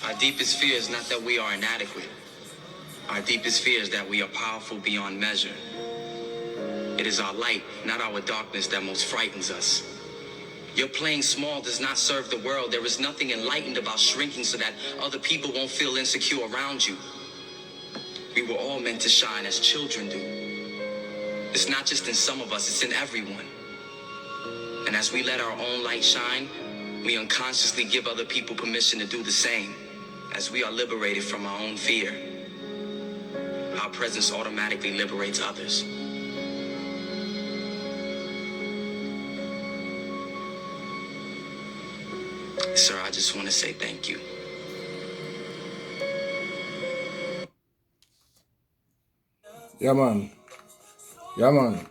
Our deepest fear is not that we are inadequate. Our deepest fear is that we are powerful beyond measure. It is our light, not our darkness, that most frightens us. Your playing small does not serve the world. There is nothing enlightened about shrinking so that other people won't feel insecure around you. We were all meant to shine as children do. It's not just in some of us, it's in everyone. And as we let our own light shine, we unconsciously give other people permission to do the same. As we are liberated from our own fear, our presence automatically liberates others. Sir, I just want to say thank you. Yeah, man. Yeah, man.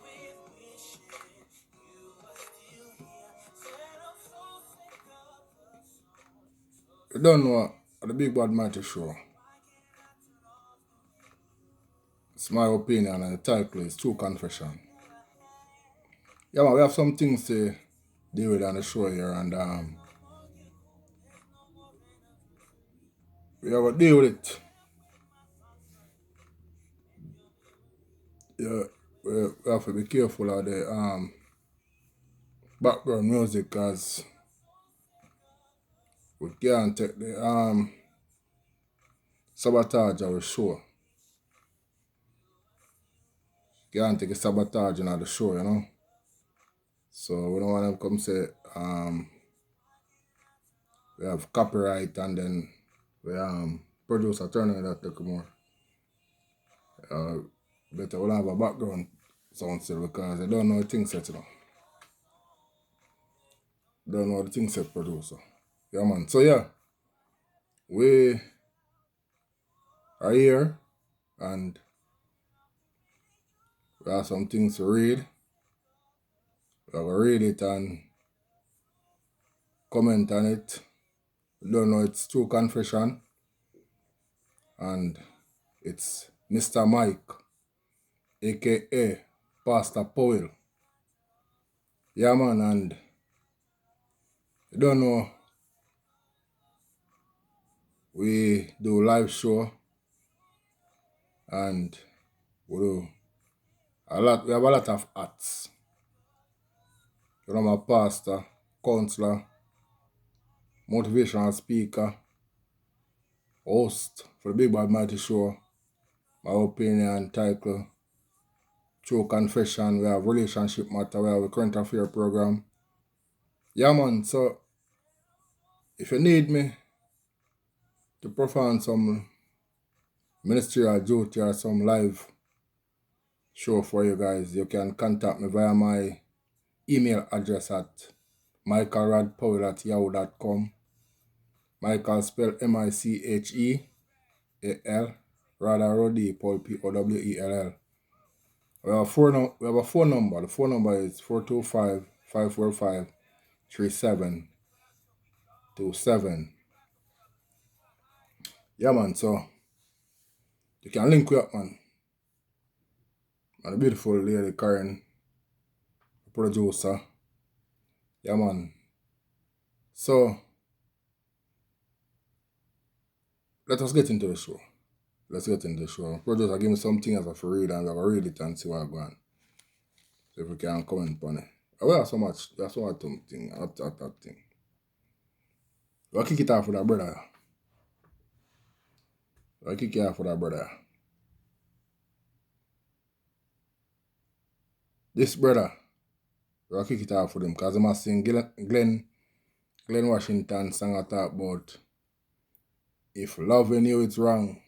You don't know the Big Bad Mighty Show. It's my opinion, and the title is True Confession. Yeah, man, we have some things to deal with on the show here, and we have to deal with it. Yeah, we have to be careful of the background music, because we can't take the sabotage of the show. Can't take a sabotage on the show, you know. So we don't want to come say we have copyright, and then we producer turning that take more. Better we'll have a background sound still, because I don't know the thing set, you know. Don't know the thing set, producer. Yeah, man. So yeah, we are here, and we have some things to read. We have to read it and comment on it. We don't know it's True Confession, and it's Mr. Mike, aka Pastor Powell. Yeah, man, and you don't know, we do live show, and we do we have a lot of hats. You know, I'm a pastor, counselor, motivational speaker, host for the Big Bad Mighty Show. My opinion title, True Confession. We have relationship matter. We have a current affair program. Yeah, man. So if you need me to perform some ministerial duty or some live show for you guys, you can contact me via my email address at michaelrodpowell@yahoo.com. Michael spelled Micheal, rather Roddy, Paul Powell. We have a phone number. The phone number is 425-545-3727. Yeah, man. So you can link me up, man. And the beautiful lady Karen, the producer. Yeah, man. So let us get into the show. Let's get into the show. Producer, give me something as a read, and I'll read it and see what I'm going. So if we can comment on it. We have so much. That's so much thing. That thing. We'll kick it off with that brother. This brother, we'll kick it off with him, because I must sing Glenn Washington song I talk about, if loving you is wrong,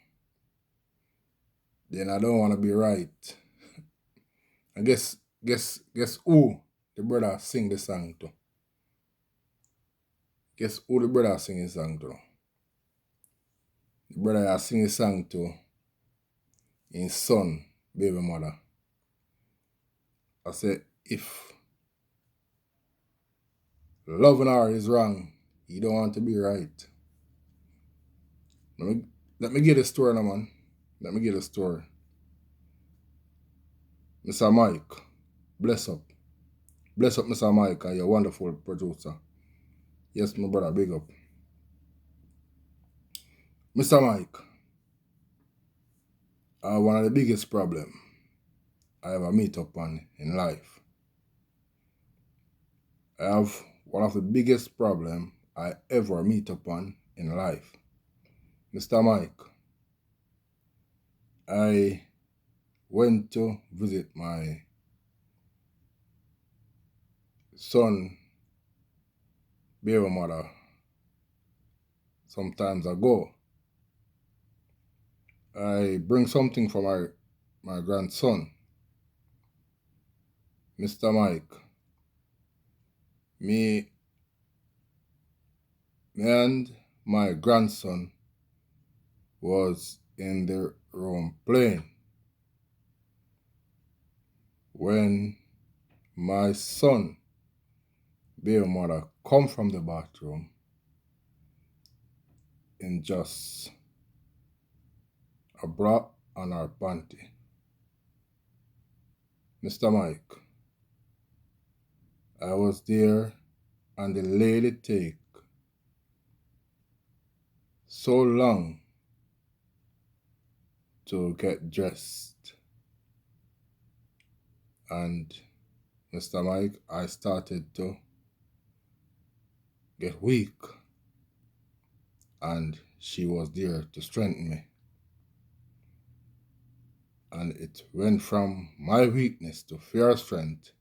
then I don't want to be right. And guess who the brother sing the song to? Guess who the brother sing the song to? The brother sing the song to his son, baby mother. I say, if loving her is wrong, you don't want to be right. Let me get the story now, man. Let me get the story. Mr. Mike, bless up. Bless up, Mr. Mike, and you're a wonderful producer. Yes, my brother, big up. Mr. Mike, one of the biggest problem I ever meet upon in life. I have one of the biggest problem I ever meet upon in life. Mr. Mike, I went to visit my son, baby mother, some times ago. I bring something for my grandson. Mr. Mike, me and my grandson was in the room playing when my son, baby mother, come from the bathroom in just a bra and her panty. Mr. Mike, I was there and the lady take so long to get dressed. And Mr. Mike, I started to get weak. And she was there to strengthen me. And it went from my weakness to fear strength.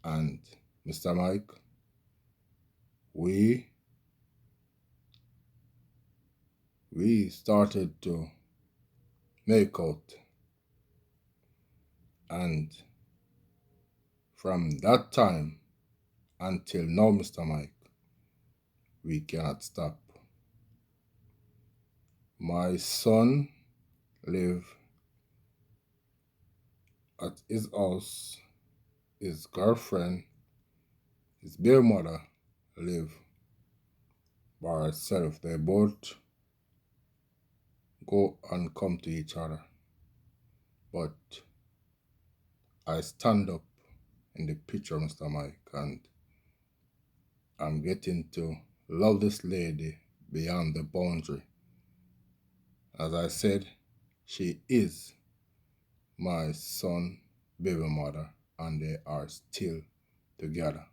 And Mr. Mike, we started to make out. And from that time until now, Mr. Mike, we cannot stop. My son live at his house. His girlfriend, his baby mother, live by herself. They both go and come to each other. But I stand up in the picture, Mr. Mike, and I'm getting to love this lady beyond the boundary. As I said, she is my son, baby mother, and they are still together.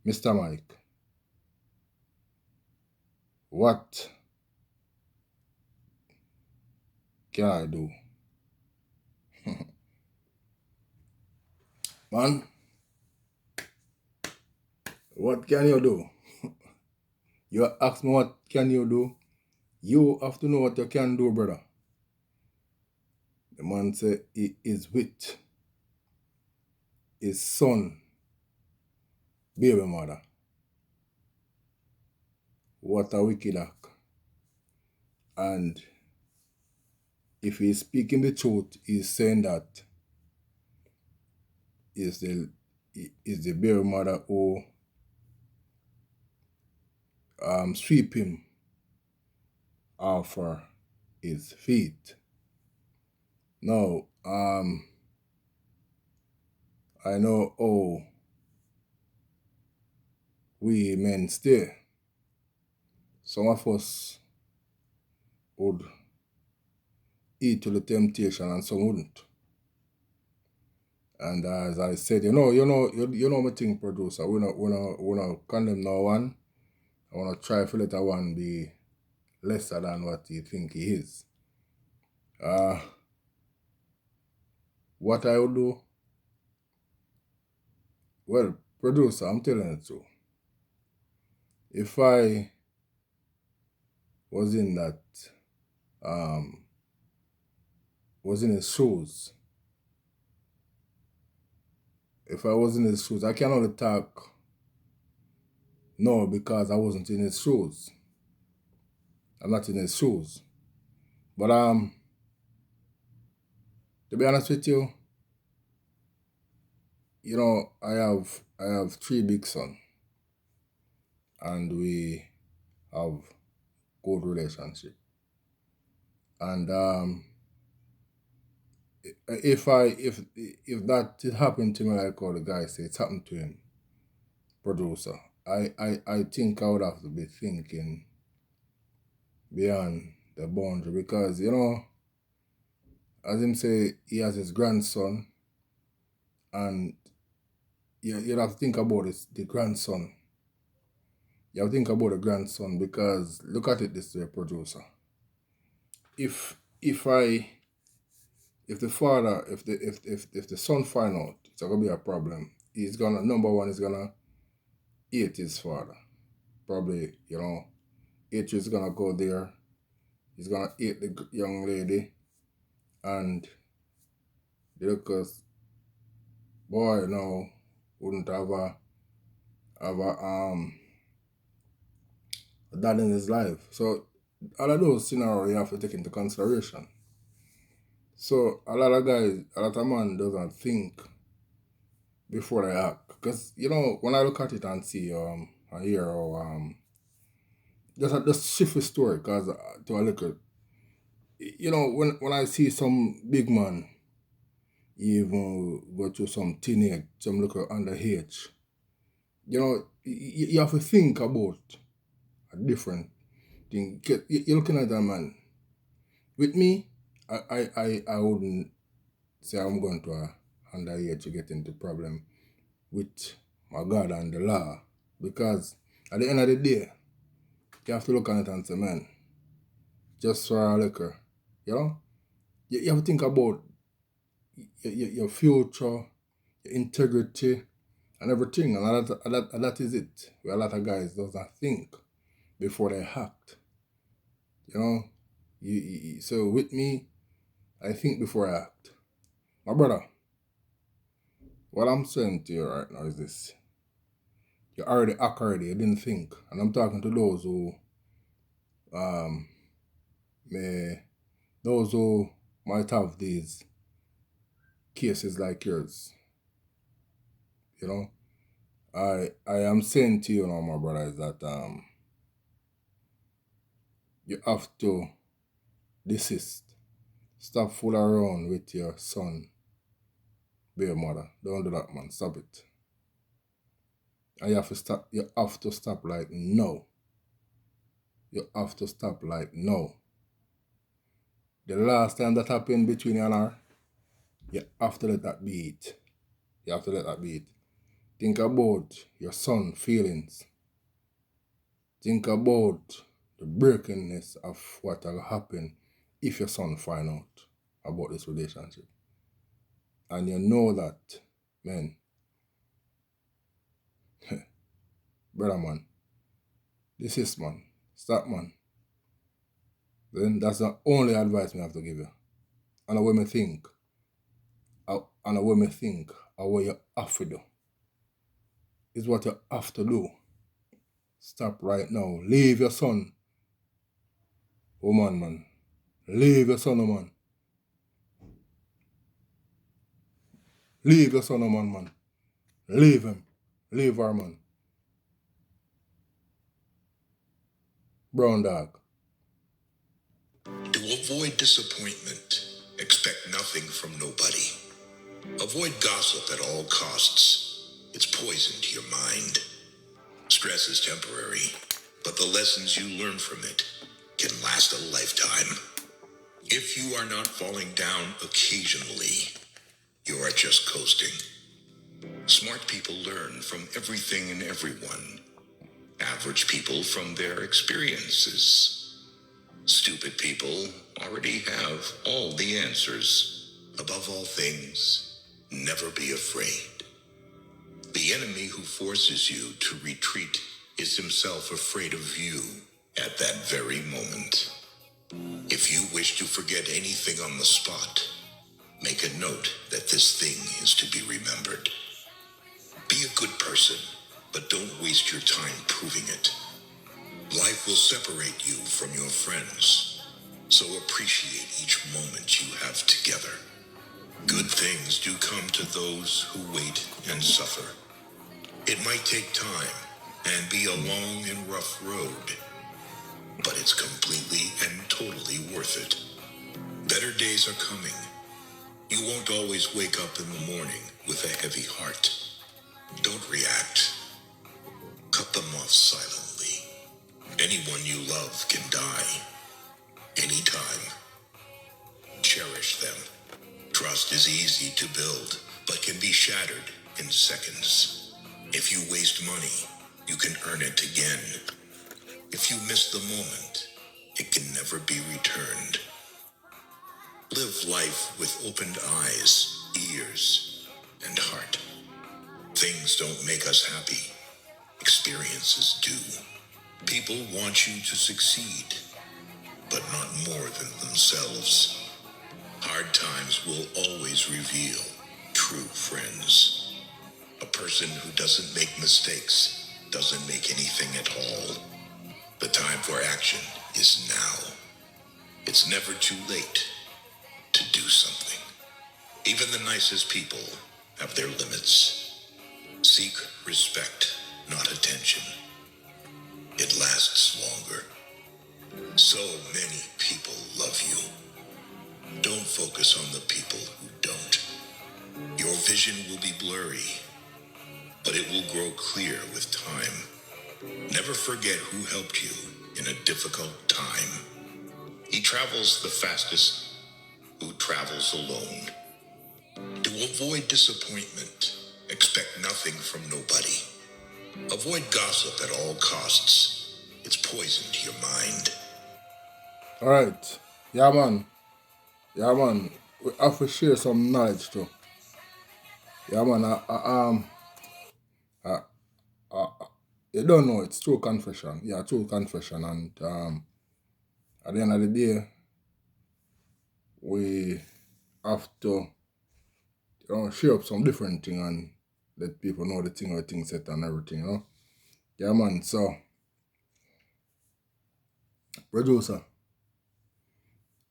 Mr. Mike, what can I do? Man, what can you do? You ask me what can you do? You have to know what you can do, brother. The man said he is with his son, baby mother. What a wicked act. And if he's speaking the truth, he's saying that is the baby mother who sweep him off for his feet. Now, I know how we men stay. Some of us would eat to the temptation and some wouldn't. And as I said, you know my thing, producer. We not condemn no one. I wanna try to let a one be lesser than what you think he is. What I would do? Well, producer, I'm telling you true. If I was in that, was in his shoes, if I was in his shoes, I can only talk no because I wasn't in his shoes. I'm not in his shoes. But to be honest with you, I have 3 big sons, and we have good relationship. And if that happened to me, like all the guys say, it's happened to him, producer, I think I would have to be thinking beyond the boundary because, you know, as him say, he has his grandson and you have to think about the grandson. You have to think about the grandson because look at it this way, producer. If the father, if the son find out, it's gonna be a problem. He's gonna number one is gonna hate his father. Probably, you know, hatred is gonna go there. He's gonna hate the young lady, and the Lucas boy now wouldn't have a dad in his life. So all of those scenarios you have to take into consideration. So a lot of man doesn't think before they act. Because, you know, when I look at it and see and hear how just shift the story because to a little, you know, when I see some big man even go through some teenage, some little underage, you know, you have to think about a different thing. You're looking at that man. With me, I wouldn't say I'm going to a underage to get into problem with my God and the law. Because at the end of the day, you have to look at it and say, man, just for a liquor, you know? You have to think about your future, your integrity, and everything. And that is it. Where a lot of guys doesn't think before they act. You know? So with me, I think before I act. My brother, what I'm saying to you right now is this. You already act already, you didn't think. And I'm talking to those who might have these cases like yours. You know? I am saying to you now, my brother, is that you have to desist. Stop fooling around with your son, bear mother. Don't do that, man. Stop it. And you have to stop like no. You have to stop like no. The last time that happened between you and her, you have to let that be it. You have to let that be it. Think about your son's feelings. Think about the brokenness of what will happen if your son find out about this relationship. And you know that, man, brother man, this is man, stop man. Then that's the only advice I have to give you. And the way me think, and the way me think, and what you have to do, is what you have to do. Stop right now. Leave your son. Woman, man. Leave your son, man. Leave your son, man. Leave him. Leave her, man. Brown dog. To avoid disappointment, expect nothing from nobody. Avoid gossip at all costs. It's poison to your mind. Stress is temporary, but the lessons you learn from it can last a lifetime. If you are not falling down occasionally, you are just coasting. Smart people learn from everything and everyone. Average people from their experiences. Stupid people already have all the answers. Above all things, never be afraid. The enemy who forces you to retreat is himself afraid of you at that very moment. If you wish to forget anything on the spot, make a note that this thing is to be remembered. Be a good person, but don't waste your time proving it. Life will separate you from your friends, so appreciate each moment you have together. Good things do come to those who wait and suffer. It might take time and be a long and rough road, but it's completely and totally worth it. Better days are coming. You won't always wake up in the morning with a heavy heart. Don't react. Cut them off silently. Anyone you love can die, trust is easy to build, but can be shattered in seconds. If you waste money, you can earn it again. If you miss the moment, it can never be returned. Live life with opened eyes, ears, and heart. Things don't make us happy. Experiences do. People want you to succeed, but not more than themselves. Hard times will always reveal true friends. A person who doesn't make mistakes doesn't make anything at all. The time for action is now. It's never too late to do something. Even the nicest people have their limits. Seek respect, not attention. It lasts longer. So many people love you. Don't focus on the people who don't. Your vision will be blurry, but it will grow clear with time. Never forget who helped you in a difficult time. He travels the fastest who travels alone. To avoid disappointment, expect nothing from nobody. Avoid gossip at all costs. It's poison to your mind. Alright. Yeah, man. Yeah, man. We have to share some knowledge too. Yeah, man. You don't know, it's true confession. Yeah, true confession. And at the end of the day, we have to share up some different thing and let people know the thing or thing set and everything, you know. Yeah, man. So, producer,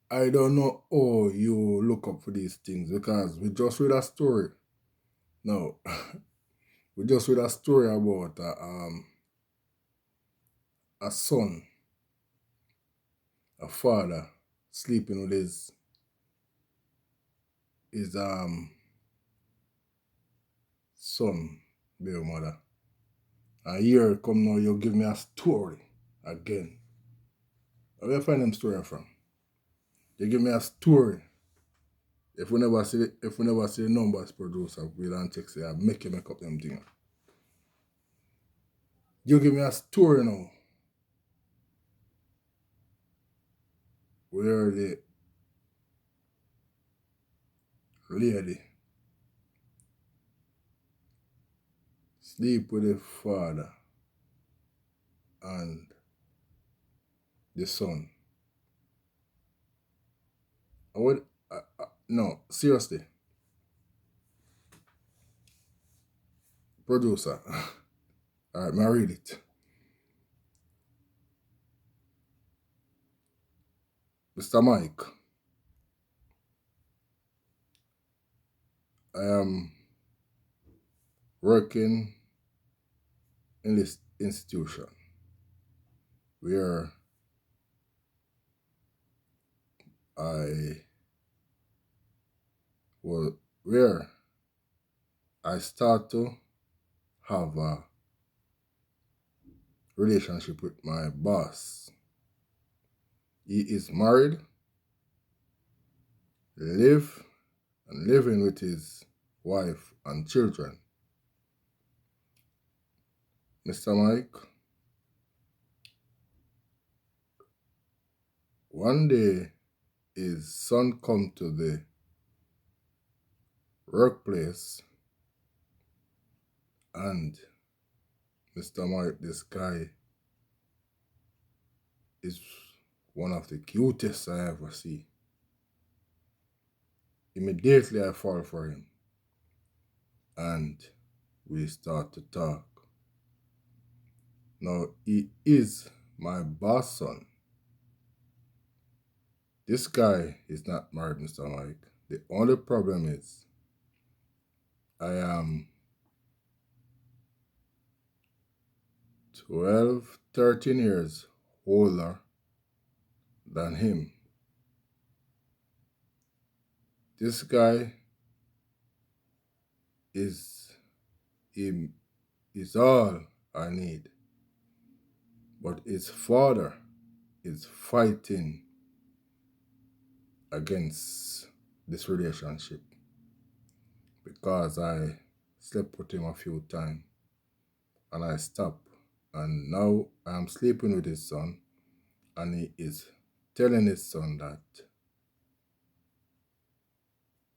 I don't know how you look up for these things because we just read a story. No, we just read a story about a son, a father sleeping with his son, baby mother. And here come now, you give me a story again. Where you find them story from? You give me a story. If we never see the numbers, producer, we don't check say I make you make up them things. You give me a story now. Where the lady sleep with the father and the son. No, seriously. Producer. Alright, may I read it. Mr. Mike, I am working in this institution where I start to have a relationship with my boss. He is married, living with his wife and children. Mr. Mike, one day his son come to the workplace and Mr. Mike, this guy is one of the cutest I ever see. Immediately I fall for him and we start to talk. Now he is my boss son. This guy is not married, Mr. Mike. The only problem is I am 12, 13 years older than him. This guy is all I need. But his father is fighting against this relationship. because I slept with him a few times and I stopped. And now I'm sleeping with his son and he is telling his son that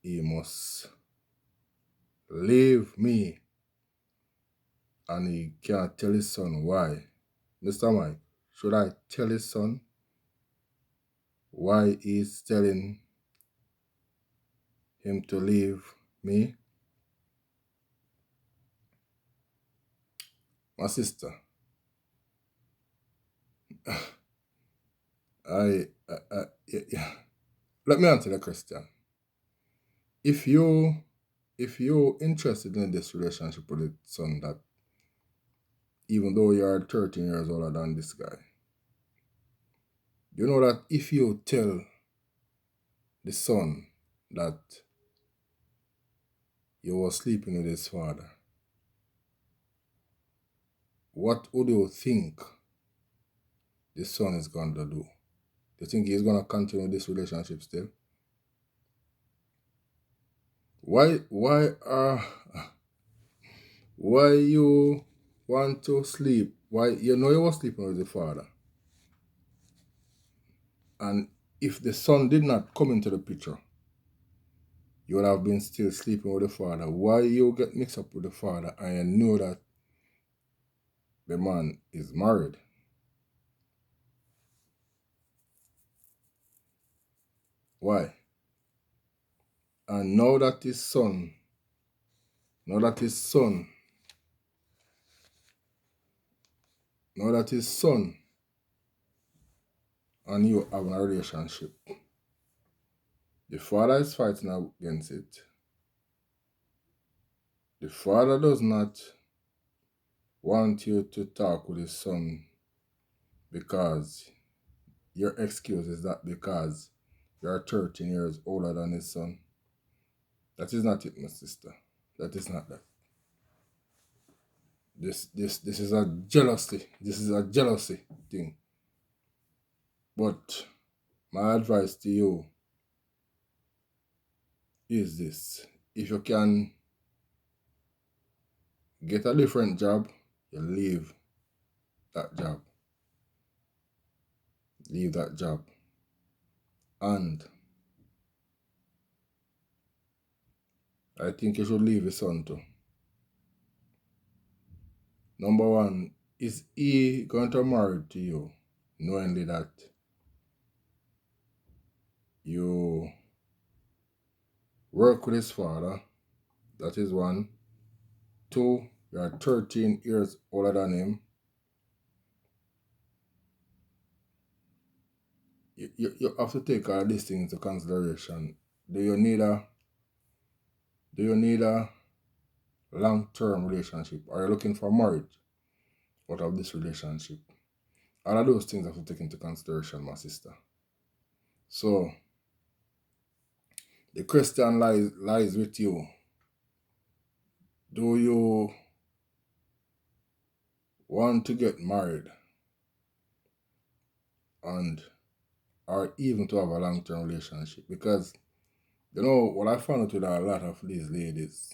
he must leave me, and he can't tell his son why. Mr. Mike, should I tell his son why he's telling him to leave me? My sister, yeah. Let me answer the question. If you're interested in this relationship with the son, that even though you are 13 years older than this guy, you know that if you tell the son that you were sleeping with his father, what would you think the son is going to do? Do you think he's going to continue this relationship still? Why you want to sleep? Why you know you were sleeping with the father? And if the son did not come into the picture, you would have been still sleeping with the father. Why you get mixed up with the father and you know that the man is married? Why? And now that his son and you having a relationship, the father is fighting against it. The father does not want you to talk with his son because your excuse is that because you are 13 years older than his son. That is not it, my sister. That is not that. This is a jealousy. This is a jealousy thing. But my advice to you is this. If you can get a different job, you leave that job. Leave that job. And I think you should leave your son too. Number one, is he going to marry to you knowingly that you work with his father? That is one. Two, you are 13 years older than him. You have to take all these things into consideration. Do you need a long-term relationship? Are you looking for marriage out of this relationship? All of those things have to take into consideration, my sister. So the question lies with you. Do you want to get married or even to have a long-term relationship? Because you know what I found out with a lot of these ladies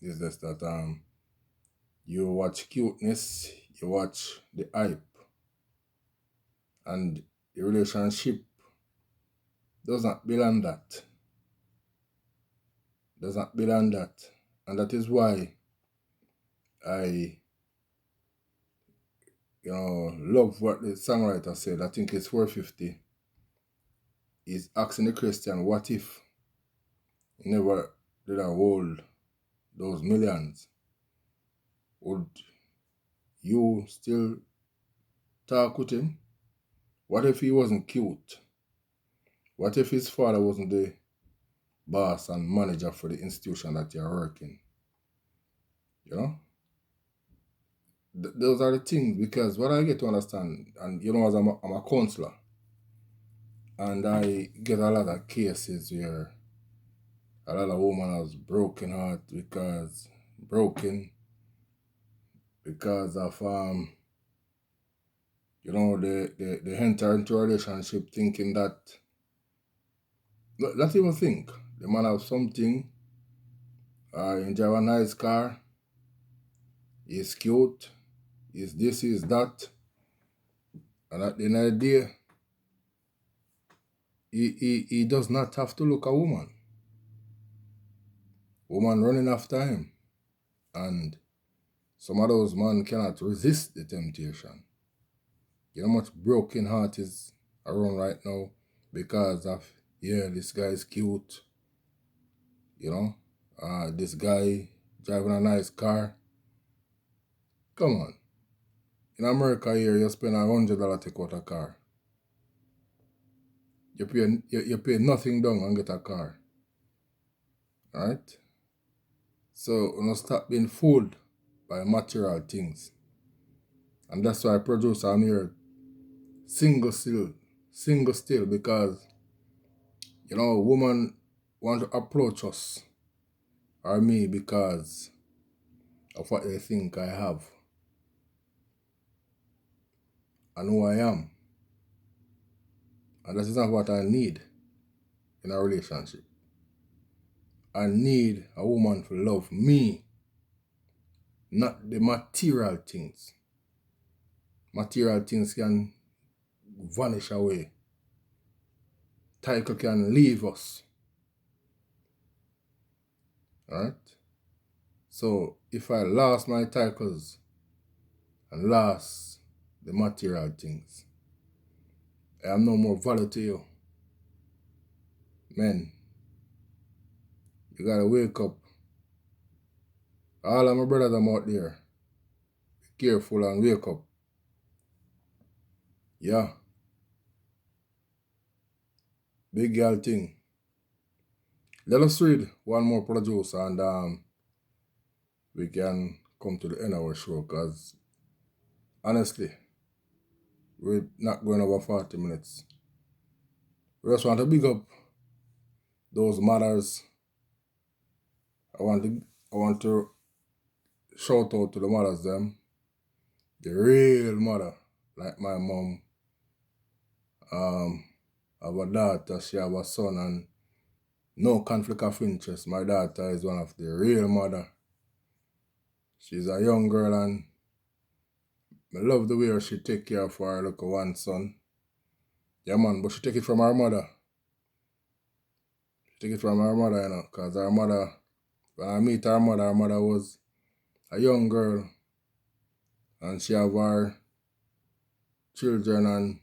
is just that you watch cuteness, you watch the hype, and the relationship does not build on that. And that is why I love what the songwriter said. I think it's 450. He's asking the question, what if he never did hold those millions? Would you still talk with him? What if he wasn't cute? What if his father wasn't the boss and manager for the institution that you're working? You know? Those are the things, because what I get to understand, and as I'm a counselor, and I get a lot of cases where a lot of women has broken heart because of they enter into a relationship thinking that, not even think, the man has something You drive a nice car. He's cute. He's this, he's that. And at the end of the day, he does not have to look a woman. Woman running after him. And some of those men cannot resist the temptation. You know how much broken heart is around right now because of, yeah, this guy is cute. You know, this guy driving a nice car. Come on. In America here, you spend $100 to take out a car. You pay nothing down and get a car. Alright? So, you know, stop being fooled by material things. And that's why producer I'm here single still because, you know, women want to approach us or me because of what they think I have and who I am. And that is not what I need in a relationship. I need a woman to love me, not the material things. Material things can vanish away. Title can leave us. Alright? So if I lost my titles and lost the material things, I am no more value to you. Men, you gotta wake up. All of my brothers I'm out there, be careful and wake up. Yeah. Big girl thing. Let us read one more producer and we can come to the end of our show because honestly, we're not going over 40 minutes. We just want to big up those mothers. I want to shout out to the mothers them. The real mother, like my mom. I have a daughter, she have a son, and no conflict of interest. My daughter is one of the real mother. She's a young girl and I love the way she take care of her little one son. Yeah man, but she take it from her mother. She take it from her mother, you know, because her mother, when I meet her mother was a young girl and she have her children and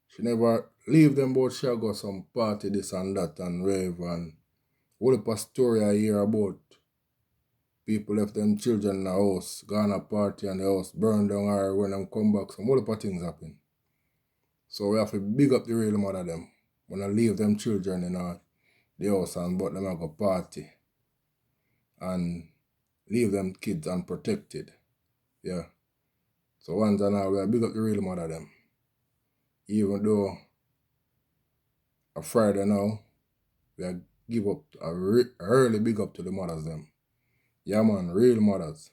she never leave them, but she'll go some party, this and that, and rave, and all the story I hear about people left them children in the house, gone a party and the house burned down, or when them come back, some all the things happen. So we have to big up the real mother them. When I leave them children in the house and but them have a party and leave them kids unprotected. Yeah. So once and all, we big up the real mother them. Even though a Friday now, we give up a early big up to the mothers them. Yeah man, real mothers.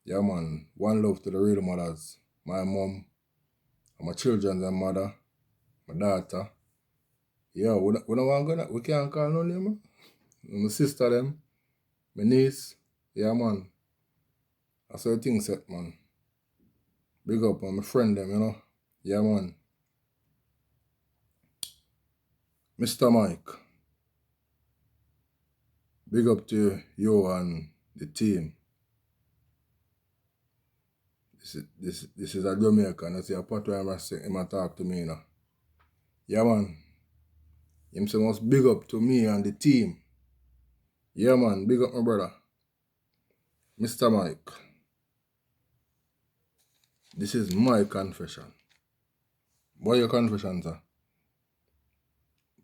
Yeah man, one love to the real mothers. My mom, my children's mother, my daughter. Yeah, we don't want to go, we can't call no name. My sister them, my niece. Yeah man. That's how the thing set man. Big up on my friend them, you know. Yeah man. Mr. Mike. Big up to you and the team. This is a Jamaican. I see a part where him talk to me, you know. Yeah man. Him say must big up to me and the team. Yeah man, big up my brother. Mr. Mike. This is my confession. What your confession, sir?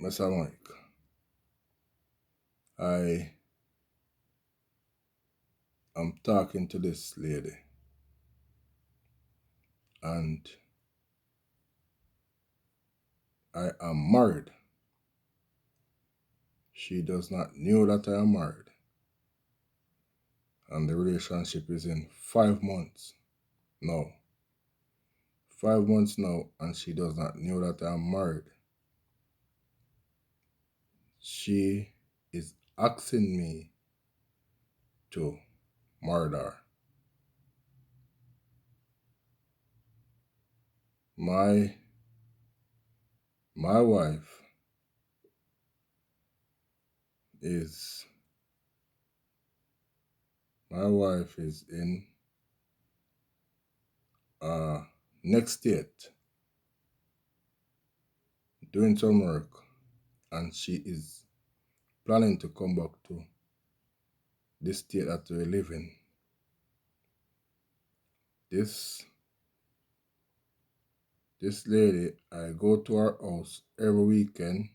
Mr. Mike. I am talking to this lady. And I am married. She does not know that I am married. And the relationship is in 5 months now. 5 months now, and she does not know that I am married. She is asking me to murder. My wife is in next state doing some work, and she is planning to come back to this state that we live in. This lady, I go to her house every weekend,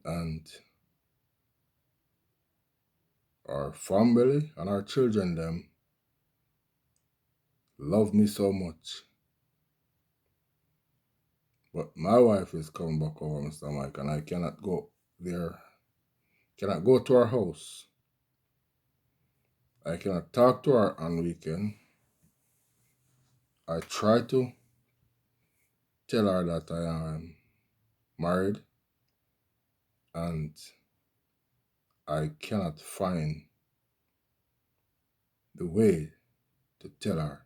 and our family and our children them love me so much. But my wife is coming back over, Mr. Mike, and I cannot go there. Cannot go to her house. I cannot talk to her on weekend. I try to tell her that I am married, and I cannot find the way to tell her.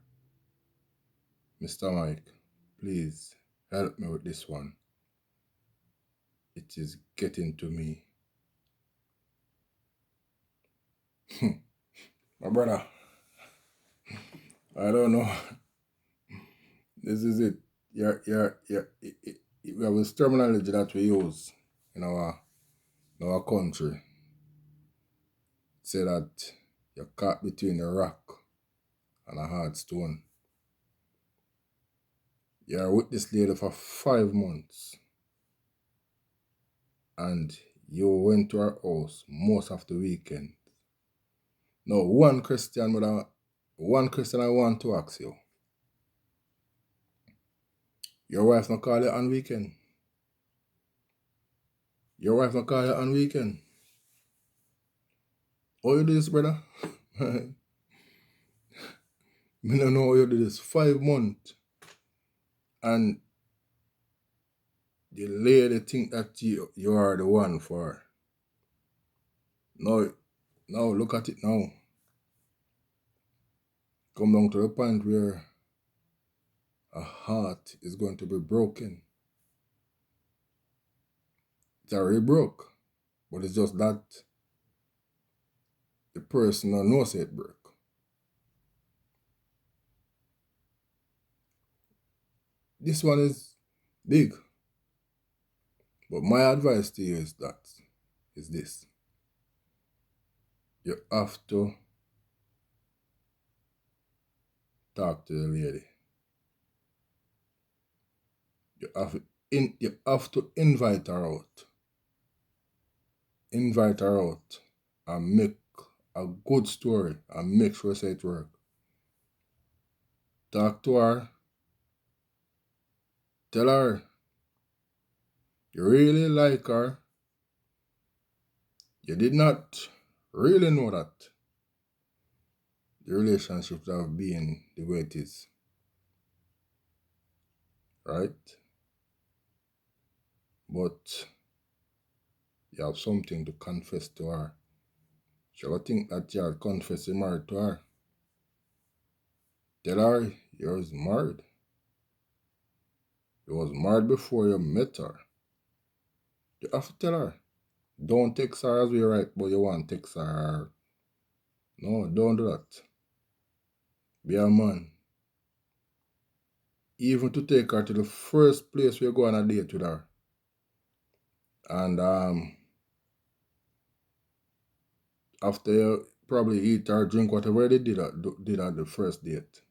Mr. Mike, please help me with this one. It is getting to me. My brother, I don't know. This is it. We have this terminology that we use in our country. Say that you're caught between a rock and a hard stone. You're with this lady for 5 months, and you went to her house most of the weekend. Now, one question I want to ask you. Your wife not call you on weekend? Your wife not call you on weekend? How you do this, brother? Me don't know how you do this. 5 months. And the lady think that you are the one for her. Now, look at it now. Come down to the point where a heart is going to be broken. It's already broke. But it's just that the person don't know it broke. This one is big. But my advice to you is this. You have to talk to the lady. You have to invite her out. Invite her out and make a good story and make sure say it work. Talk to her. Tell her you really like her. You did not really know that the relationship have been the way it is. Right? But you have something to confess to her. She will think that you are confessing married to her. Tell her you was married. You was married before you met her. You have to tell her. Don't text her as we write, but you want to text her. No, don't do that. Be a man. Even to take her to the first place we go on a date with her. And after you probably eat or drink whatever they did at the first date,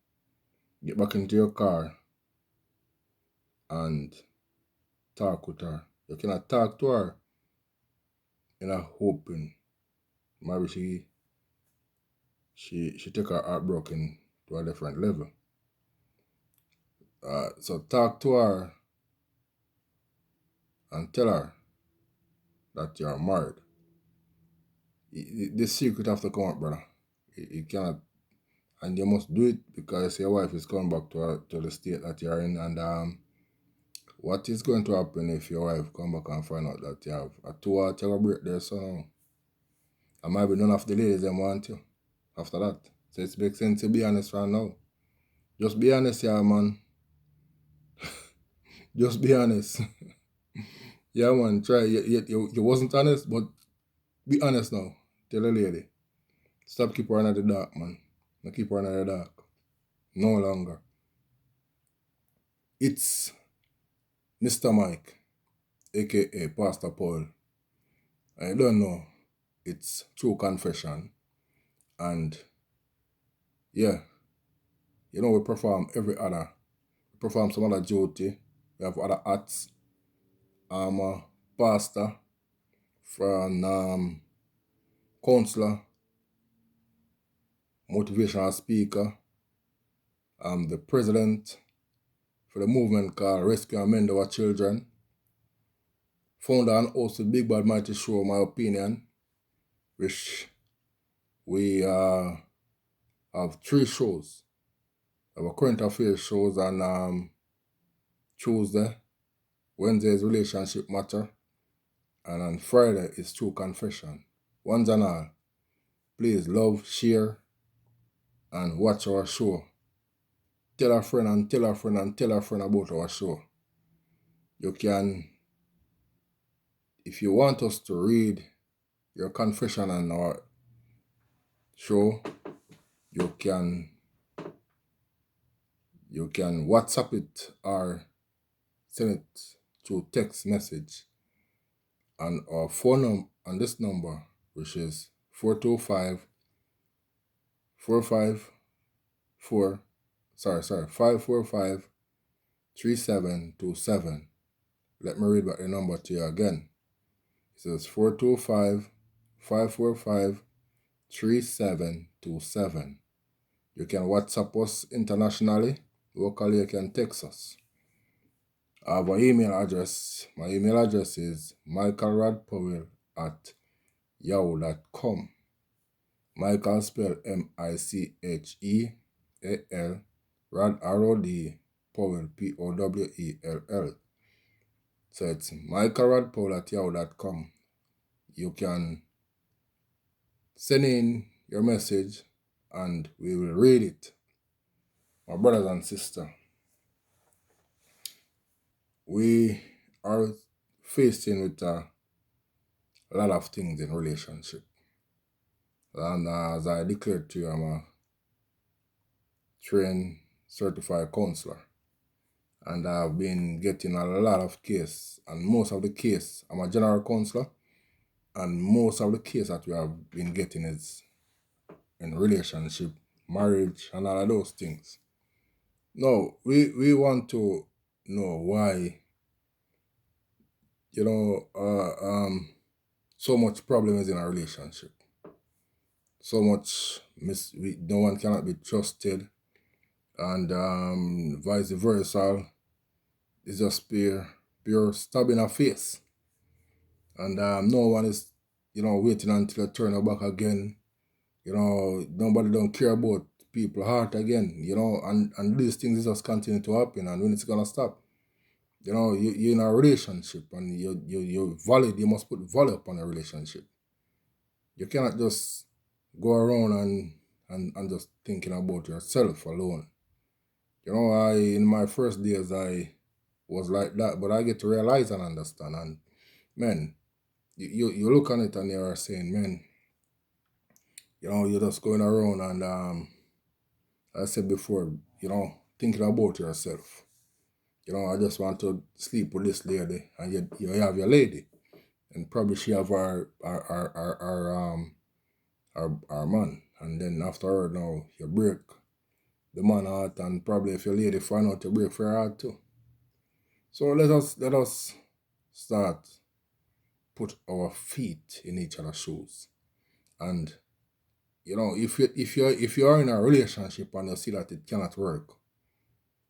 get back into your car and talk with her. You cannot talk to her in a hoping maybe she take her heartbroken to a different level. So talk to her and tell her that you are married. This secret have to come out, brother. You cannot, and you must do it because your wife is coming back to the state that you're in. And what is going to happen if your wife come back and find out that you have a 2 heart break there? So And maybe none of the ladies them want you after that. So it makes sense to be honest right now. Just be honest, yeah, man. Just be honest. Yeah, man, try. You wasn't honest, but be honest now. Tell a lady. Stop keep her in the dark, man. Don't keep her in the dark. No longer. It's Mr. Mike, aka Pastor Paul. I don't know. It's true confession. And yeah, you know, we perform every other. We perform some other duty. We have other acts. I'm a pastor, from counselor, motivational speaker. I'm the president for the movement called Rescue and Mend Our Children. Founder and host of Big Bad Mighty Show, My Opinion, which we have 3 shows. Our current affairs shows on Tuesday. Wednesday is Relationship Matter. And on Friday is True Confession. Ones and all, please love, share, and watch our show. Tell a friend and tell a friend and tell a friend about our show. You can, if you want us to read your confession on our show, you can WhatsApp it or send it through text message on our phone number, on this number, which is 545-3727. Let me read back the number to you again. It says 425-545-3727. You can WhatsApp us internationally. Locally, you can text us. I have an email address. My email address is michaelrodpowell@yahoo.com. Michael spelled M-I-C-H-E-A-L, Rod R-O-D, Powell, P-O-W-E-L-L. So it's michaelrodpowell@yahoo.com. You can send in your message and we will read it. My brothers and sisters, we are facing with a lot of things in relationship. And as I declared to you, I'm a trained certified counselor. And I've been getting a lot of cases. And most of the case, I'm a general counselor. And most of the case that we have been getting is in relationship, marriage, and all of those things. No, we want to know why, so much problem is in a relationship. So much, no one cannot be trusted. And vice versa, it's just pure stab in a face. And no one is, waiting until they turn their back again. Nobody don't care about people's heart again, and these things just continue to happen. And when it's gonna stop? You're in a relationship and you're valid. You must put value upon a relationship. You cannot just go around and just thinking about yourself alone. In my first days, I was like that, but I get to realize and understand. And man, you look on it and you're saying, man, you're just going around and I said before, thinking about yourself. I just want to sleep with this lady, and you have your lady, and probably she have our man, and then after her now you break the man heart, and probably if your lady find out you break for her heart too. So let us start put our feet in each other's shoes, and if you're in a relationship and you see that it cannot work,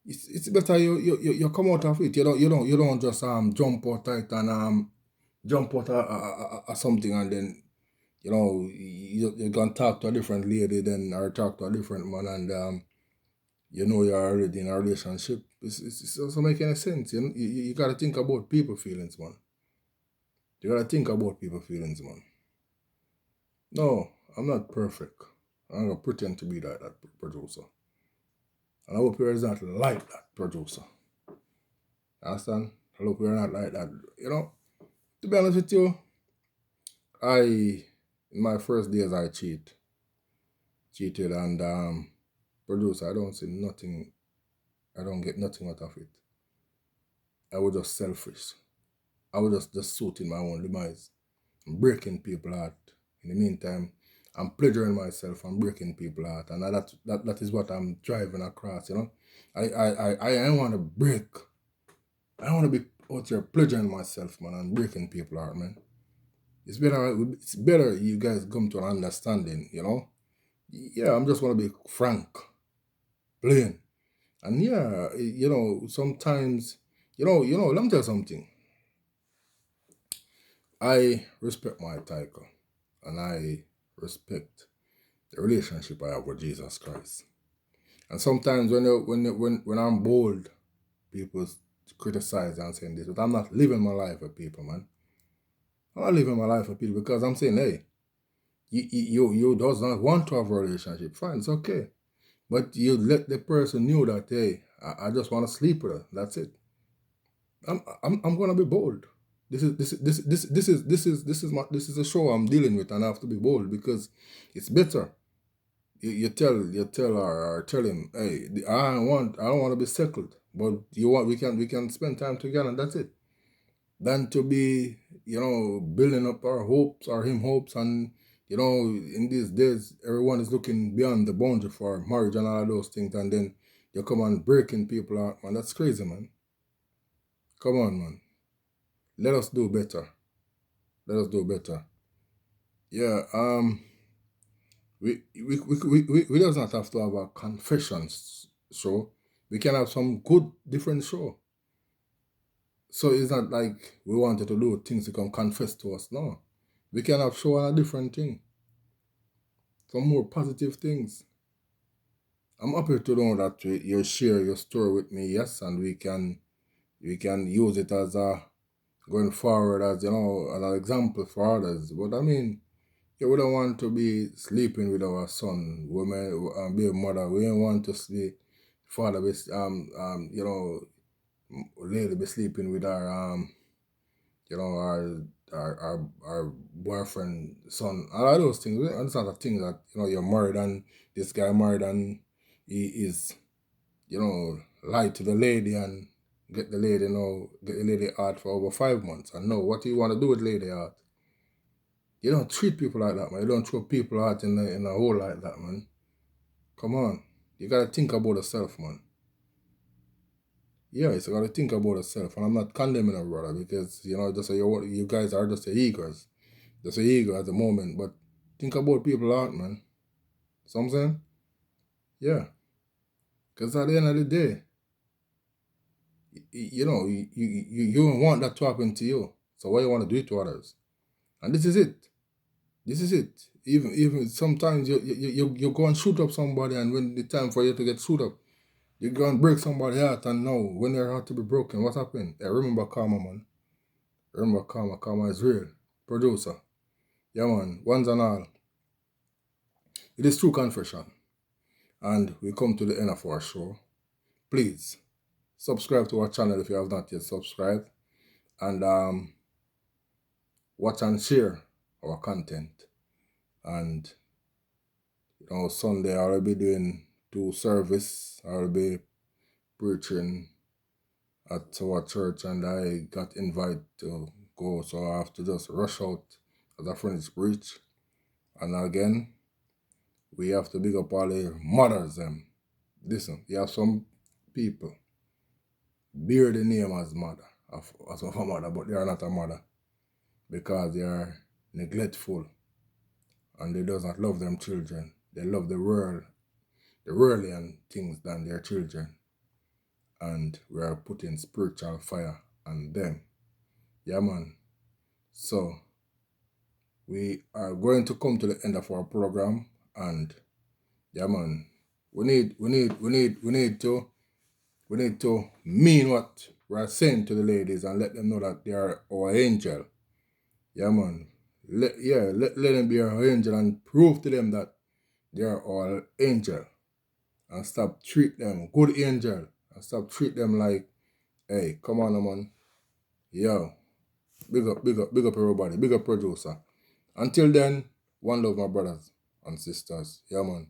it's better you come out of it. You don't just jump out it and jump out something and then you can talk to a different lady then or talk to a different man and you're already in a relationship. It doesn't make any sense. You gotta think about people's feelings, man. You gotta think about people's feelings, man. No, I'm not perfect. I'm gonna pretend to be that producer. And I hope you're not like that producer. Understand? I hope you're not like that. You know, to be honest with you, in my first days I cheated and producer, I don't see nothing, I don't get nothing out of it. I was just selfish. I was just suiting my own demise. I'm breaking people heart. In the meantime, I'm pleasuring myself and breaking people heart. And that is what I'm driving across, you know. I want to break. I want to be out here pleasuring myself, man, and breaking people heart, man. It's better you guys come to an understanding, you know. Yeah, I'm just want to be frank, plain. And yeah, you know, sometimes, let me tell you something. I respect my title and I respect the relationship I have with Jesus Christ. And sometimes when I'm bold, people criticize and saying this, but I'm not living my life for people, man. I'm not living my life for people because I'm saying, hey, you does not want to have a relationship. Fine, it's okay. But you let the person know that, hey, I just want to sleep with her. That's it. I'm gonna be bold. This is a show I'm dealing with, and I have to be bold because it's better. You tell her or tell him, hey, I don't want to be settled, but we can spend time together, and that's it. Than to be, building up our hopes or him hopes, and in these days everyone is looking beyond the boundary for marriage and all those things, and then you come on breaking people out, man. That's crazy, man. Come on, man. Let us do better. Let us do better. Yeah. We does not have to have a confessions show. We can have some good different show. So it's not like we wanted to do things to come confess to us. No. We can have show on a different thing. Some more positive things. I'm happy to know that you share your story with me, yes, and we can use it as a going forward as an example for others. But I mean, we don't want to be sleeping with our son, women, be a mother. We don't want to see father be lady be sleeping with our our boyfriend, son, all of those things. And it's not a thing that you're married and this guy married and he is lie to the lady and get the lady out for over 5 months and know what do you want to do with lady out. You don't treat people like that, man. You don't throw people out in a hole like that, man. Come on. You gotta think about yourself, man. Yeah, you gotta think about yourself. And I'm not condemning a brother because, just you guys are just the egos. Just the ego at the moment. But think about people out, man. So I'm saying? Yeah. Because at the end of the day, you don't want that to happen to you. So why you want to do it to others? And this is it. This is it. Even sometimes you go and shoot up somebody, and when the time for you to get shoot up, you go and break somebody heart, and now when their heart to be broken, what happened? Hey, remember karma, man. Remember karma. Karma is real. Producer. Yeah, man. Once and all. It is true confession. And we come to the end of our show. Please subscribe to our channel if you have not yet subscribed. And watch and share our content. And Sunday I'll be doing 2 service. I'll be preaching at our church, and I got invited to go, so I have to just rush out as a friend's preach. And again, we have to big up all the mothers. Listen, you have some people bear the name as mother, as of a mother, but they are not a mother because they are neglectful and they does not love them children. They love the worldly and things than their children. And we are putting spiritual fire on them. Yeah, man. So we are going to come to the end of our program, and yeah, man, we need to mean what we are saying to the ladies and let them know that they are our angel. Yeah, man. let them be our angel and prove to them that they are all angel. And stop treat them good angel. And stop treat them like, hey, come on, man. Yo, big up everybody. Big up producer. Until then, one love, my brothers and sisters. Yeah, man.